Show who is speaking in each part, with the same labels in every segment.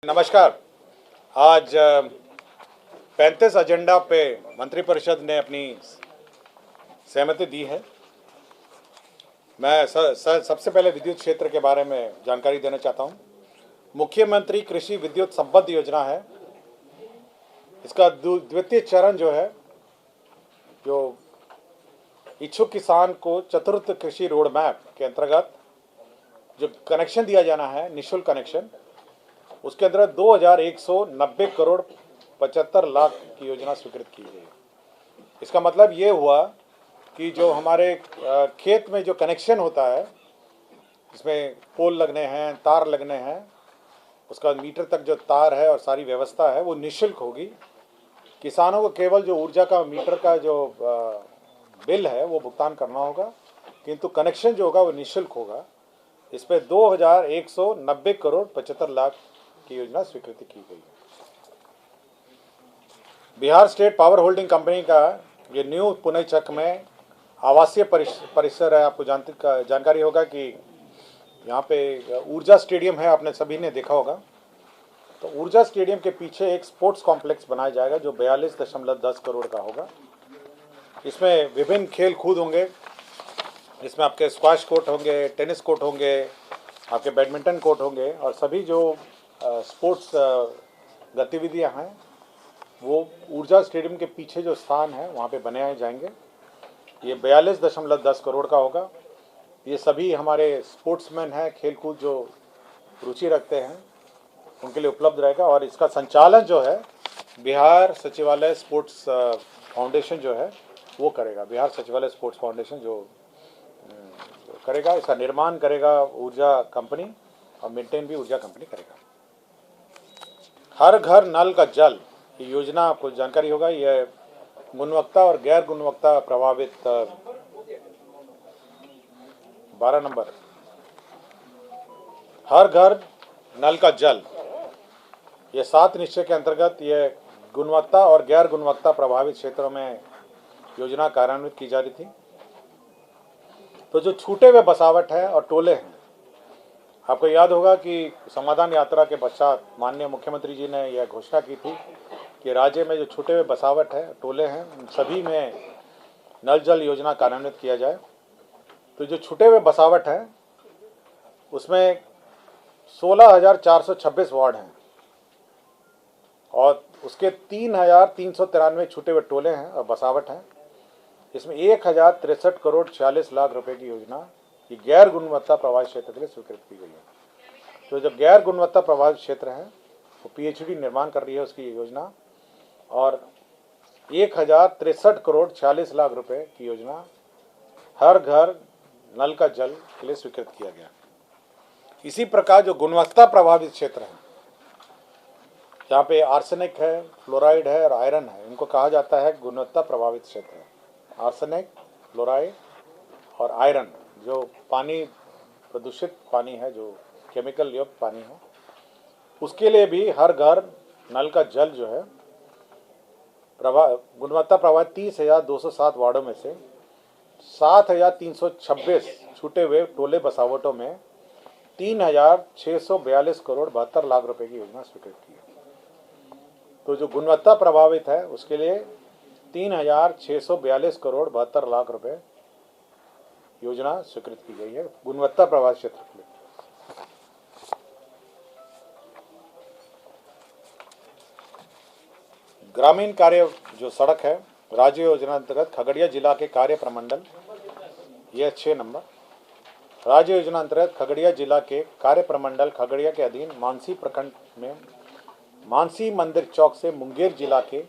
Speaker 1: नमस्कार। आज 35 एजेंडा पे मंत्रिपरिषद ने अपनी सहमति दी है। मैं सबसे पहले विद्युत क्षेत्र के बारे में जानकारी देना चाहता हूं। मुख्यमंत्री कृषि विद्युत संबद्ध योजना है। इसका द्वितीय चरण जो है, जो इच्छुक किसान को चतुर्थ कृषि रोड मैप के अंतर्गत जो कनेक्शन दिया जाना है, निःशुल्क कनेक्शन, उसके अंदर 2190 करोड़ 75 लाख की योजना स्वीकृत की गई। इसका मतलब ये हुआ कि जो हमारे खेत में जो कनेक्शन होता है, इसमें पोल लगने हैं, तार लगने हैं, उसका मीटर तक जो तार है और सारी व्यवस्था है वो निःशुल्क होगी। किसानों को केवल जो ऊर्जा का मीटर का जो बिल है वो भुगतान करना होगा, किंतु कनेक्शन जो होगा वो निःशुल्क होगा। इस पर 2190 करोड़ 75 लाख की योजना स्वीकृति की गई है। Bihar state power holding company का ये न्यू पुणे चक में आवासीय परिसर है। आपको जानकारी होगा कि यहाँ पे ऊर्जा स्टेडियम है, आपने सभी ने देखा होगा। तो ऊर्जा स्टेडियम के पीछे एक स्पोर्ट्स कॉम्प्लेक्स बनाया जाएगा जो 42.10 करोड़ का होगा। इसमें विभिन्न खेल कूद होंगे। इसमें आपके स्क्वाश कोर्ट होंगे, टेनिस कोर्ट होंगे, आपके बैडमिंटन कोर्ट होंगे, और सभी जो स्पोर्ट्स गतिविधियां हैं वो ऊर्जा स्टेडियम के पीछे जो स्थान है वहाँ पे बनाए जाएंगे। ये 42.10 करोड़ का होगा। ये सभी हमारे स्पोर्ट्समैन हैं, खेलकूद जो रुचि रखते हैं उनके लिए उपलब्ध रहेगा। और इसका संचालन जो है बिहार सचिवालय स्पोर्ट्स फाउंडेशन जो है वो करेगा। बिहार सचिवालय स्पोर्ट्स फाउंडेशन जो करेगा, इसका निर्माण करेगा ऊर्जा कंपनी और मेंटेन भी ऊर्जा कंपनी करेगा। हर घर नल का जल ये योजना, आपको जानकारी होगा, यह गुणवत्ता और गैर गुणवत्ता प्रभावित 12 नंबर हर घर नल का जल, ये 7 निश्चय के अंतर्गत ये गुणवत्ता और गैर गुणवत्ता प्रभावित क्षेत्रों में योजना कार्यान्वित की जा रही थी। तो जो छूटे हुए बसावट है और टोले हैं, आपको याद होगा कि समाधान यात्रा के पश्चात माननीय मुख्यमंत्री जी ने यह घोषणा की थी कि राज्य में जो छूटे हुए बसावट है, टोले हैं, उन सभी में नल जल योजना कार्यान्वित किया जाए। तो जो छूटे हुए बसावट है उसमें 16,426 वार्ड हैं और उसके 3,393 छूटे हुए टोले हैं और बसावट हैं। इसमें 1,063 करोड़ 46 लाख रुपए की योजना ये गैर गुणवत्ता प्रभावित क्षेत्र के लिए स्वीकृत की गई है। तो जो गैर गुणवत्ता प्रभावित क्षेत्र है वो पीएचडी निर्माण कर रही है उसकी योजना, और 1,063 करोड़ 46 लाख रुपए की योजना हर घर नल का जल के लिए स्वीकृत किया गया। इसी प्रकार जो गुणवत्ता प्रभावित क्षेत्र है, यहाँ पे आर्सेनिक है, फ्लोराइड है और आयरन है, इनको कहा जाता है गुणवत्ता प्रभावित क्षेत्र। आर्सेनिक, फ्लोराइड और आयरन, जो पानी प्रदूषित पानी है, जो केमिकल युक्त पानी है, उसके लिए भी हर घर नल का जल जो है गुणवत्ता प्रभावित 30,207 वार्डों में से 7,326 छूटे हुए टोले बसावटों में 3,642 करोड़ 72 लाख रुपए की योजना स्वीकृत की है। तो जो गुणवत्ता प्रभावित है उसके लिए 3,642 करोड़ 72 लाख रुपए योजना स्वीकृत की गई है गुणवत्ता प्रभावित क्षेत्र के लिए। ग्रामीण कार्य जो सड़क है, राज्य योजना अंतर्गत खगड़िया जिला के कार्य प्रमंडल, यह 6 नंबर राज्य योजना अंतर्गत खगड़िया जिला के कार्य प्रमंडल खगड़िया के अधीन मानसी प्रखंड में मानसी मंदिर चौक से मुंगेर जिला के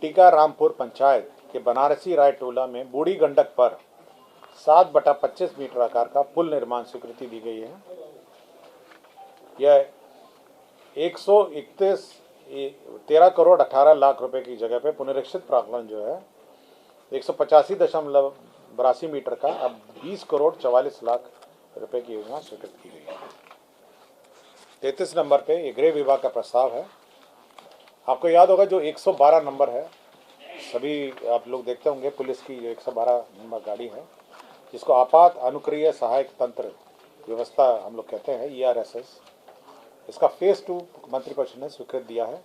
Speaker 1: टीकारामपुर पंचायत के बनारसी राय टोला में बूढ़ी गंडक पर 7/25 मीटर आकार का पुल निर्माण स्वीकृति दी गई है। यह 13 करोड़ 18 लाख रुपए की जगह पे पुनरीक्षित प्रावधान जो है 185.82 मीटर का अब 20 करोड़ 44 लाख रुपए की योजना स्वीकृत की गई है। 33 नंबर पे ये गृह विभाग का प्रस्ताव है। आपको याद होगा जो 112 नंबर है, सभी आप लोग देखते होंगे, पुलिस की जो 112 नंबर गाड़ी है जिसको आपात अनुक्रिय सहायक तंत्र व्यवस्था हम लोग कहते हैं, ERSS, इसका फेज 2 मंत्रिपरिषद ने स्वीकृत दिया है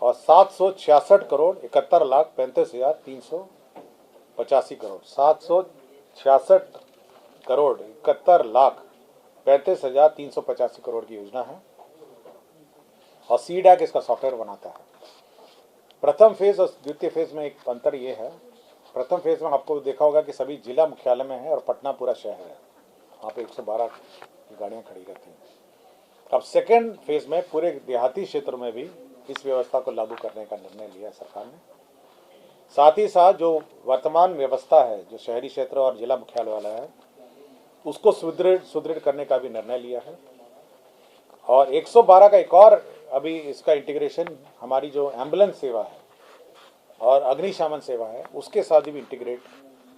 Speaker 1: और 766 करोड़ 71,35,385 करोड़ 766 करोड़ 71,35,385 करोड़ की योजना है और सीडैक इसका सॉफ्टवेयर बनाता है। प्रथम फेज और द्वितीय फेज में एक अंतर ये है, प्रथम फेज में आपको देखा होगा कि सभी जिला मुख्यालय में है और पटना पूरा शहर है, वहाँ पे 112 गाड़ियाँ खड़ी रहती हैं। अब सेकेंड फेज में पूरे देहाती क्षेत्रों में भी इस व्यवस्था को लागू करने का निर्णय लिया सरकार ने। साथ ही साथ जो वर्तमान व्यवस्था है जो शहरी क्षेत्र और जिला मुख्यालय वाला है उसको सुदृढ़ करने का भी निर्णय लिया है और 112 का एक और अभी इसका इंटीग्रेशन हमारी जो एम्बुलेंस सेवा है और अग्निशमन सेवा है उसके साथ भी इंटीग्रेट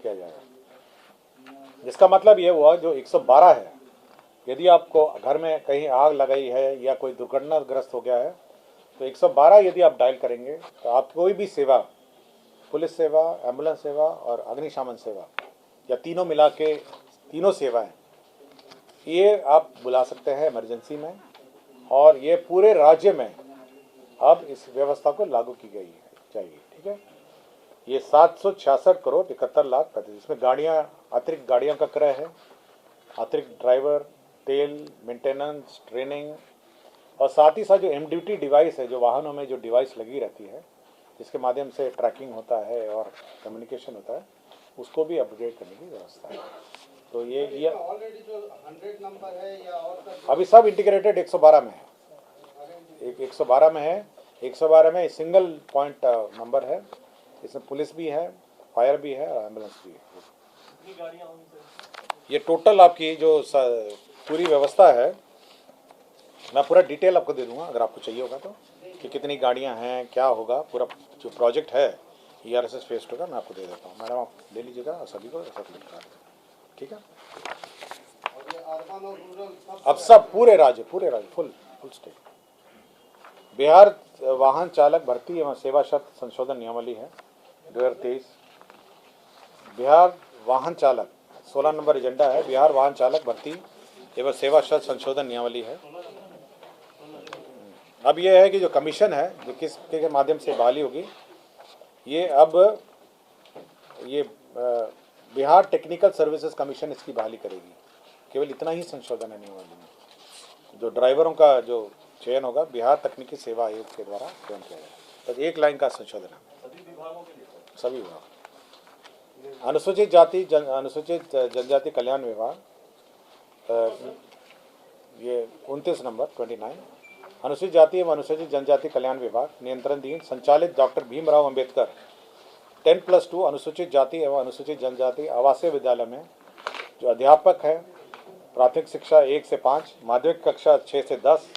Speaker 1: किया जाएगा। जिसका मतलब ये हुआ जो 112 है, यदि आपको घर में कहीं आग लगाई है या कोई दुर्घटनाग्रस्त हो गया है तो 112 यदि आप डायल करेंगे तो आप कोई भी सेवा, पुलिस सेवा, एम्बुलेंस सेवा और अग्निशमन सेवा या तीनों मिला के तीनों सेवाएं ये आप बुला सकते हैं इमरजेंसी में और ये पूरे राज्य में अब इस व्यवस्था को लागू की गई है चाहिए। ठीक है, ये 766 करोड़ 71,35,000 इसमें गाड़ियाँ, अतिरिक्त गाड़ियों का क्रय है, अतिरिक्त ड्राइवर, तेल, मेंटेनेंस, ट्रेनिंग और साथ ही साथ जो एमड्यूटी डिवाइस है, जो वाहनों में जो डिवाइस लगी रहती है जिसके माध्यम से ट्रैकिंग होता है और कम्युनिकेशन होता है, उसको भी अपग्रेड करने की व्यवस्था है। तो ये
Speaker 2: ऑलरेडी जो 100 नंबर है या और
Speaker 1: अभी सब इंटीग्रेटेड 112 में है, 112 में है। 112 में सिंगल पॉइंट नंबर है, इसमें पुलिस भी है, फायर भी है और एम्बुलेंस भी है। ये टोटल आपकी जो पूरी व्यवस्था है मैं पूरा डिटेल आपको दे दूंगा अगर आपको चाहिए होगा तो, कि कितनी गाड़ियां हैं, क्या होगा, पूरा जो प्रोजेक्ट है ERSS फेज 2 का मैं आपको दे देता हूँ। मैडम आप ले लीजिएगा और सभी को सबमिट करा दें। ठीक है, अब सब पूरे राज्य फुल स्टेट। बिहार वाहन चालक भर्ती एवं सेवा शर्त संशोधन नियमावली है 2023। बिहार वाहन चालक 16 नंबर एजेंडा है, बिहार वाहन चालक भर्ती एवं सेवा शर्त संशोधन नियमावली है। अब ये है कि जो कमीशन है जो किसके माध्यम से बहाली होगी, ये अब ये बिहार टेक्निकल सर्विसेज कमीशन इसकी बहाली करेगी। केवल इतना ही संशोधन है नियमावली में। जो ड्राइवरों का जो चयन होगा बिहार तकनीकी सेवा आयोग के द्वारा चयन किया जाएगा। तो एक लाइन का संशोधन है सभी विभाग। अनुसूचित जनजाति कल्याण विभाग ये 29 नंबर 29। अनुसूचित जाति एवं अनुसूचित जनजाति कल्याण विभाग नियंत्रणाधीन संचालित डॉक्टर भीमराव अंबेडकर 10+2 अनुसूचित जाति एवं अनुसूचित जनजाति आवासीय विद्यालय में जो अध्यापक है, प्राथमिक शिक्षा 1 से 5, माध्यमिक कक्षा 6 से 10,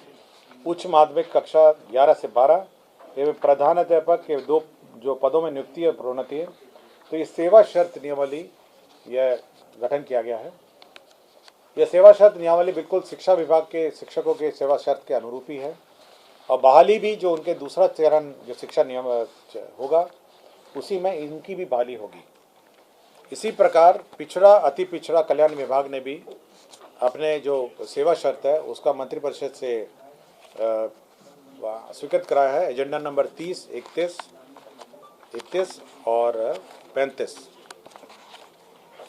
Speaker 1: उच्च माध्यमिक कक्षा 11 से 12 एवं प्रधान अध्यापक के 2 जो पदों में नियुक्ति और प्रोन्नति है। तो ये सेवा शर्त नियमावली यह गठन किया गया है। यह सेवा शर्त नियमावली बिल्कुल शिक्षा विभाग के शिक्षकों के सेवा शर्त के अनुरूप ही है और बहाली भी जो उनके दूसरा चरण जो शिक्षा नियम होगा उसी में इनकी भी बहाली होगी। इसी प्रकार पिछड़ा अति पिछड़ा कल्याण विभाग ने भी अपने जो सेवा शर्त है उसका मंत्रिपरिषद से स्वीकृत कराया है। एजेंडा नंबर 30, 31 और 35।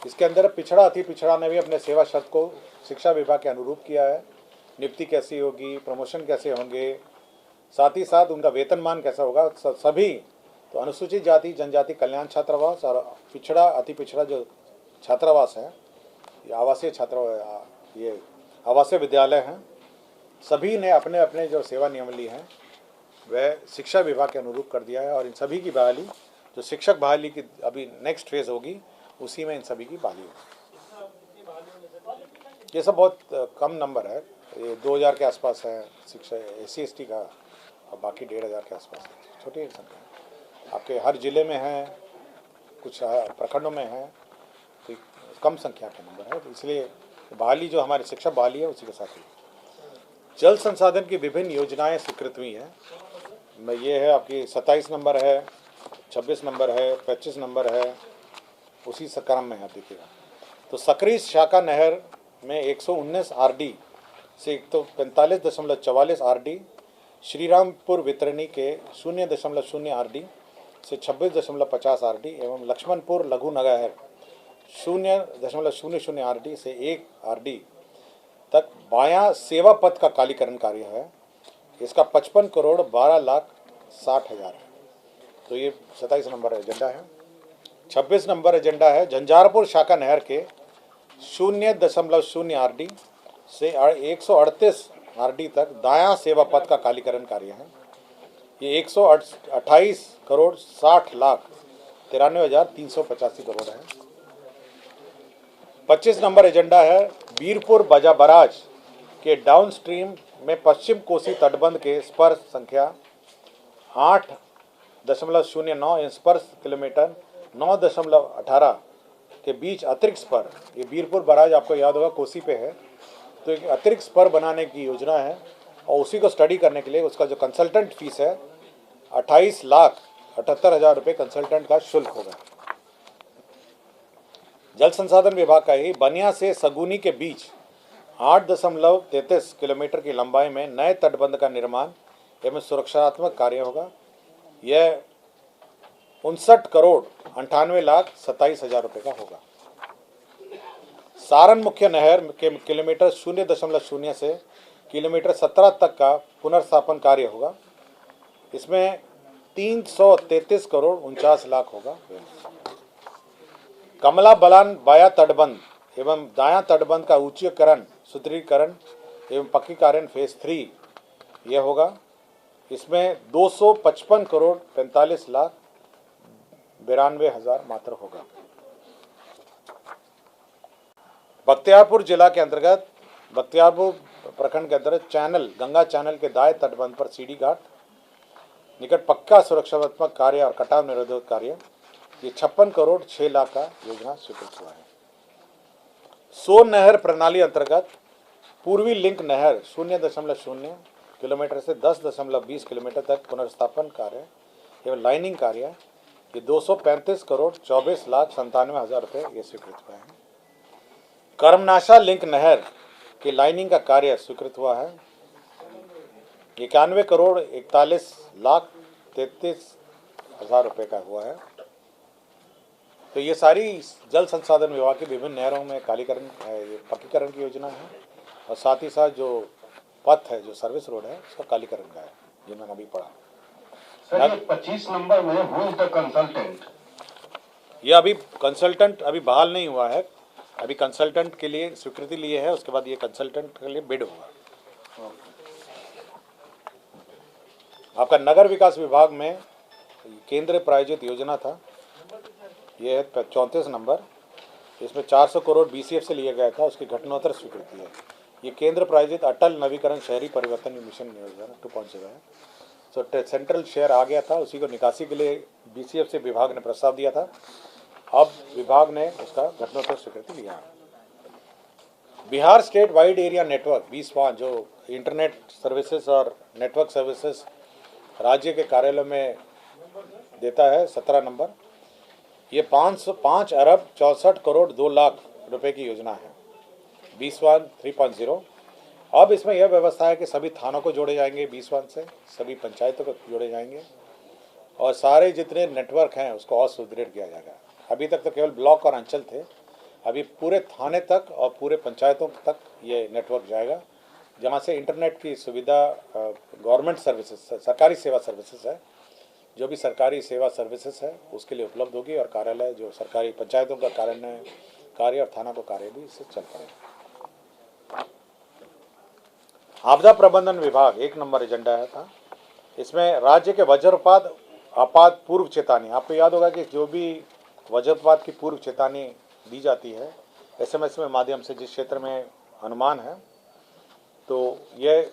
Speaker 1: इसके अंदर पिछड़ा अति पिछड़ा ने भी अपने सेवा शर्त को शिक्षा विभाग के अनुरूप किया है। नियुक्ति कैसी होगी, प्रमोशन कैसे होंगे, साथ ही साथ उनका वेतनमान कैसा होगा, सभी। तो अनुसूचित जाति जनजाति कल्याण छात्रावास और पिछड़ा अति पिछड़ा जो छात्रावास है, ये आवासीय विद्यालय हैं, सभी ने अपने अपने जो सेवा नियमावली हैं वह शिक्षा विभाग के अनुरूप कर दिया है और इन सभी की बहाली जो शिक्षक बहाली की अभी नेक्स्ट फेज होगी उसी में इन सभी की बहाली होगी। ये सब बहुत कम नंबर है, ये 2000 के आसपास है शिक्षा SC/ST का और बाकी 1500 के आसपास है। छोटी संख्या आपके हर जिले में है, कुछ प्रखंडों में है, तो कम संख्या के नंबर है। तो इसलिए बहाली जो हमारी शिक्षा बहाली है उसी के साथ ही जल संसाधन की विभिन्न योजनाएं स्वीकृत हुई हैं। ये है आपकी 27 नंबर है, 26 नंबर है, 25 नंबर है, उसी क्रम में है। देखिएगा तो सकरी शाखा नहर में 119 RD से 145.44 RD, श्रीरामपुर वितरणी के 0.0 RD से 26.50 RD एवं लक्ष्मणपुर लघु नगर 0.00 RD से 1 RD तक बायां सेवा पथ का कालीकरण कार्य है। इसका 55 करोड़ 12 लाख 60 हजार है। तो ये 27 नंबर एजेंडा है। 26 नंबर एजेंडा है झंझारपुर शाखा नहर के 0.0 RD से 138 RD तक दायां सेवा पथ का कालीकरण कार्य है। ये 128 करोड़ 60 लाख 93,385 करोड़ है। 25 नंबर एजेंडा है बीरपुर बाजा बराज के डाउन स्ट्रीम में पश्चिम कोसी तटबंध के स्पर संख्या 8.09 स्पर किलोमीटर 9.18 के बीच अतिरिक्त स्पर, ये बीरपुर बराज आपको याद होगा कोसी पे है, तो एक अतिरिक्त स्पर बनाने की योजना है और उसी को स्टडी करने के लिए उसका जो कंसल्टेंट फीस है 28,78,000 रुपये कंसल्टेंट का शुल्क होगा। जल संसाधन विभाग का ही बनिया से सगुनी के बीच 8.33 किलोमीटर की लंबाई में नए तटबंध का निर्माण एवं सुरक्षात्मक कार्य होगा। यह 59 करोड़ 98 लाख 27 हजार रुपये का होगा। सारण मुख्य नहर के किलोमीटर 0.0 से किलोमीटर 17 तक का पुनर्स्थापन कार्य होगा। इसमें 333 करोड़ 49 लाख होगा। कमला बलान बाया तटबंध एवं दायां तटबंध का ऊंचीकरण सुदृढ़ीकरण एवं पक्कीकरण फेज 3 यह होगा। इसमें 255 करोड़ 45 लाख 92 हजार मात्र होगा। बख्तियारपुर जिला के अंतर्गत बख्तियारपुर प्रखंड के अंतर्गत चैनल गंगा चैनल के दाएं तटबंध पर सीढ़ी घाट निकट पक्का सुरक्षात्मक कार्य और कटाव निरोधक कार्य, ये 56 करोड़ 6 लाख का योजना स्वीकृत हुआ है। सोन नहर प्रणाली अंतर्गत पूर्वी लिंक नहर 0.0 किलोमीटर से 10.20 किलोमीटर तक पुनर्स्थापन कार्य एवं लाइनिंग कार्य, ये 235 करोड़ 24 लाख 97 हजार रुपये ये स्वीकृत हुआ है। कर्मनाशा लिंक नहर की लाइनिंग का कार्य स्वीकृत हुआ है। 91 करोड़ 41 लाख 33 हजार रुपये का हुआ है। तो ये सारी जल संसाधन विभाग की विभिन्न नहरों में कालीकरण पक्कीकरण की योजना है और साथ ही साथ जो पथ है जो सर्विस रोड है उसका कालीकरण का है, ये मैंने अभी पढ़ा।
Speaker 3: सर ये 25 नंबर में हु इज द कंसल्टेंट?
Speaker 1: ये अभी कंसल्टेंट अभी बहाल नहीं हुआ है, अभी कंसल्टेंट के लिए स्वीकृति लिए है, उसके बाद ये कंसल्टेंट के लिए बिड होगा। आपका नगर विकास विभाग में केंद्र प्रायोजित योजना था, ये है 34 नंबर। इसमें 400 करोड़ BCF से लिया गया था, उसकी घटनोत्तर स्वीकृति है। ये केंद्र प्रायोजित अटल नवीकरण शहरी परिवर्तन मिशन योजना 2.0 है। सो सेंट्रल शेयर आ गया था, उसी को निकासी के लिए BCF से विभाग ने प्रस्ताव दिया था। अब विभाग ने उसका घटनोत्तर स्वीकृति लिया। Bihar state wide area network 20 जो इंटरनेट सर्विसेज और नेटवर्क सर्विसेज राज्य के कार्यालय में देता है 17 नंबर। ये 5 अरब 64 करोड़ 2 लाख रुपए की योजना है 3.0। अब इसमें यह व्यवस्था है कि सभी थानों को जोड़े जाएंगे 20 से, सभी पंचायतों को जोड़े जाएंगे और सारे जितने नेटवर्क हैं उसको और सुदृढ़ किया जाएगा। अभी तक तो केवल ब्लॉक और अंचल थे, अभी पूरे थाने तक और पूरे पंचायतों तक ये नेटवर्क जाएगा, जहाँ से इंटरनेट की सुविधा गवर्नमेंट सर्विसेज सरकारी सेवा सर्विसेज है, जो भी सरकारी सेवा सर्विसेज है उसके लिए उपलब्ध होगी और कार्यालय जो सरकारी पंचायतों का कार्य और थाना का कार्य भी इससे चल पड़ेगा। आपदा प्रबंधन विभाग 1 नंबर एजेंडा है था। इसमें राज्य के वज्रपात आपात पूर्व चेतावनी, आपको याद होगा कि जो भी वज्रपात की पूर्व चेतावनी दी जाती है SMS में माध्यम से जिस क्षेत्र में अनुमान है, तो ये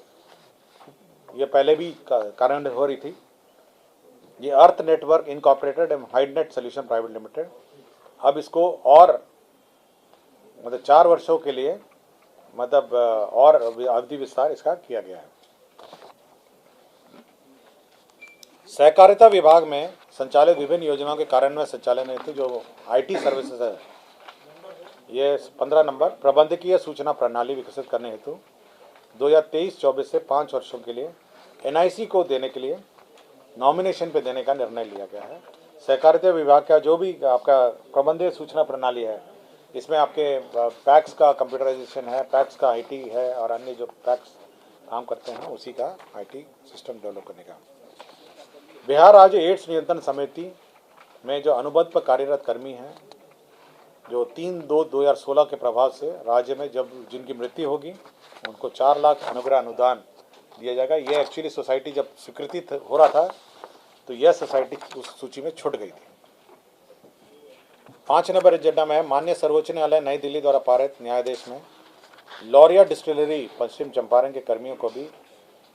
Speaker 1: पहले भी कारण हो रही थी। ये अर्थ नेटवर्क इनकॉर्पोरेटेड एवं हाइडनेट सोल्यूशन प्राइवेट लिमिटेड, अब इसको और मतलब 4 वर्षों के लिए मतलब और अवधि विस्तार इसका किया गया है। सहकारिता विभाग में संचालित विभिन्न योजनाओं के कार्यान्वयन संचालन हेतु जो IT सर्विसेज है, ये 15 नंबर प्रबंधकीय सूचना प्रणाली विकसित करने हेतु 2023-24 से 5 वर्षों के लिए NIC को देने के लिए नॉमिनेशन पे देने का निर्णय लिया गया है। सहकारिता विभाग का जो भी आपका प्रबंधीय सूचना प्रणाली है, इसमें आपके पैक्स का कंप्यूटराइजेशन है, पैक्स का IT है और अन्य जो पैक्स काम करते हैं उसी का IT सिस्टम डेवलप करने का। बिहार राज्य एड्स नियंत्रण समिति में जो अनुबंध पर कार्यरत कर्मी हैं, जो 3/2/2016 के प्रभाव से राज्य में जब जिनकी मृत्यु होगी उनको 4 लाख अनुग्रह अनुदान दिया जाएगा। ये एक्चुअली सोसाइटी जब स्वीकृति हो रहा था तो यह सोसाइटी उस सूची में छूट गई थी। 5 नंबर एजेंडा में है माननीय सर्वोच्च न्यायालय नई दिल्ली द्वारा पारित न्यायाधीश में लॉरिया डिस्टिलरी पश्चिम चंपारण के कर्मियों को भी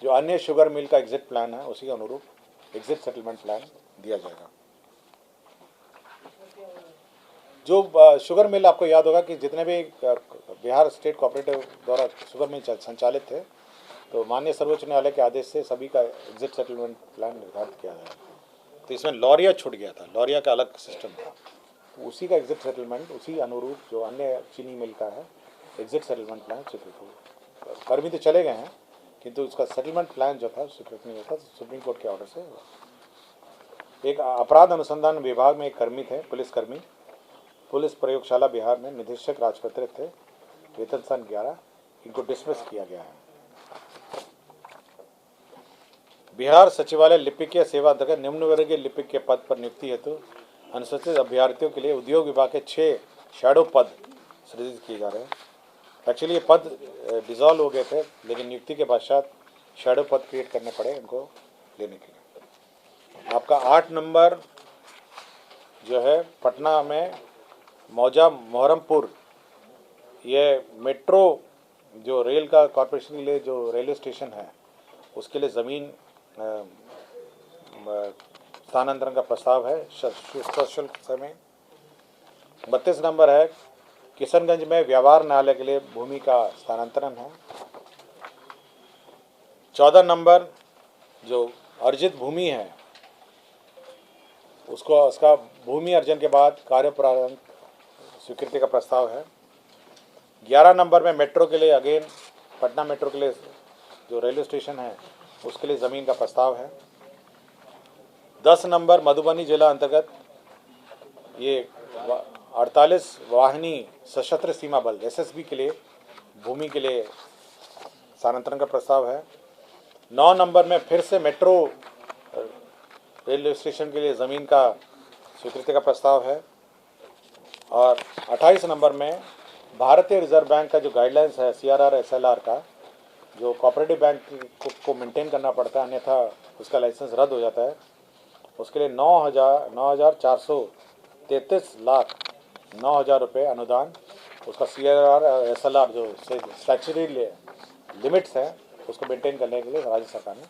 Speaker 1: जो अन्य शुगर मिल का एग्जिट प्लान है उसी के अनुरूप एग्जिट सेटलमेंट प्लान दिया जाएगा। जो शुगर मिल आपको याद होगा कि जितने भी बिहार स्टेट कोऑपरेटिव द्वारा शुगर मिल संचालित थे, तो माननीय सर्वोच्च न्यायालय के आदेश से सभी का एग्जिट सेटलमेंट प्लान निर्धारित किया गया। तो इसमें लॉरिया छूट गया था, लॉरिया का अलग सिस्टम था, उसी का एग्जिट सेटलमेंट उसी अनुरूप जो अन्य चीनी मिल का है एग्जिट सेटलमेंट प्लान स्वीकृत हो। कर्मी तो चले गए हैं किंतु उसका सेटलमेंट प्लान जो था स्वीकृत नहीं होता, सुप्रीम कोर्ट के ऑर्डर से। एक अपराध अनुसंधान विभाग में एक कर्मी थे, पुलिसकर्मी, पुलिस प्रयोगशाला बिहार में निदेशक राजपत्रित थे, वेतन सन 11, इनको डिसमिस किया गया है। बिहार सचिवालय लिपिकीय सेवा अंतर्गत निम्न वर्गीय लिपिक के पद पर नियुक्ति हेतु अनुसूचित अभ्यर्थियों के लिए उद्योग विभाग के 6 शैडो पद सृजित किए जा रहे हैं। एक्चुअली ये पद डिसॉल्व हो गए थे, लेकिन नियुक्ति के पश्चात शैडो पद क्रिएट करने पड़े इनको लेने के लिए। आपका 8 नंबर जो है पटना में मौजा मोहरमपुर, ये मेट्रो जो रेल का कॉरपोरेशन के लिए जो रेलवे स्टेशन है उसके लिए ज़मीन स्थानांतरण का प्रस्ताव है सशुल्क समय। 32 नंबर है किशनगंज में व्यवहार न्यायालय के लिए भूमि का स्थानांतरण है। 14 नंबर जो अर्जित भूमि है उसका भूमि अर्जन के बाद कार्य प्रारंभ स्वीकृति का प्रस्ताव है। 11 नंबर में मेट्रो के लिए अगेन पटना मेट्रो के लिए जो रेलवे स्टेशन है उसके लिए ज़मीन का प्रस्ताव है। 10 नंबर मधुबनी जिला अंतर्गत ये 48 वाहिनी सशस्त्र सीमा बल SSB के लिए भूमि के लिए स्थानांतरण का प्रस्ताव है। 9 नंबर में फिर से मेट्रो रेलवे स्टेशन के लिए ज़मीन का स्वीकृति का प्रस्ताव है। और 28 नंबर में भारतीय रिजर्व बैंक का जो गाइडलाइंस है CRR SLR का, जो कोऑपरेटिव बैंक को मेंटेन करना पड़ता है अन्यथा उसका लाइसेंस रद्द हो जाता है, उसके लिए 9,433 लाख 9,000 रुपये अनुदान, उसका CRR SLR जो स्टैट्यूटरी लिमिट्स हैं उसको मेंटेन करने के लिए राज्य सरकार ने